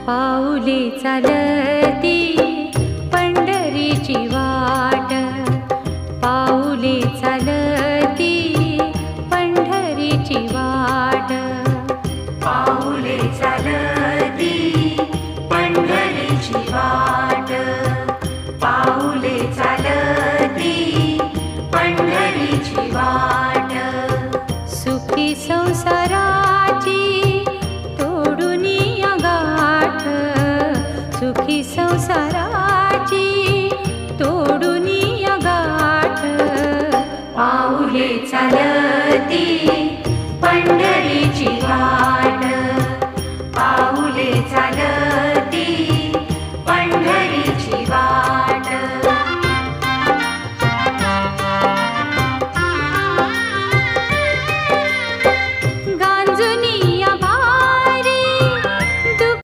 पाऊले चालती पंढरीची वाट, पाऊले चालती पंढरीची वाट, पाऊले चालती पंढरीची वाट, पाऊले चालती पंढरीची वाट. सुखी संसाराची तोडुनी गाठ, सुखी संसाराची तोडुनी गाठ. पाऊले चालती पंढरीची वाट, पाऊले चालती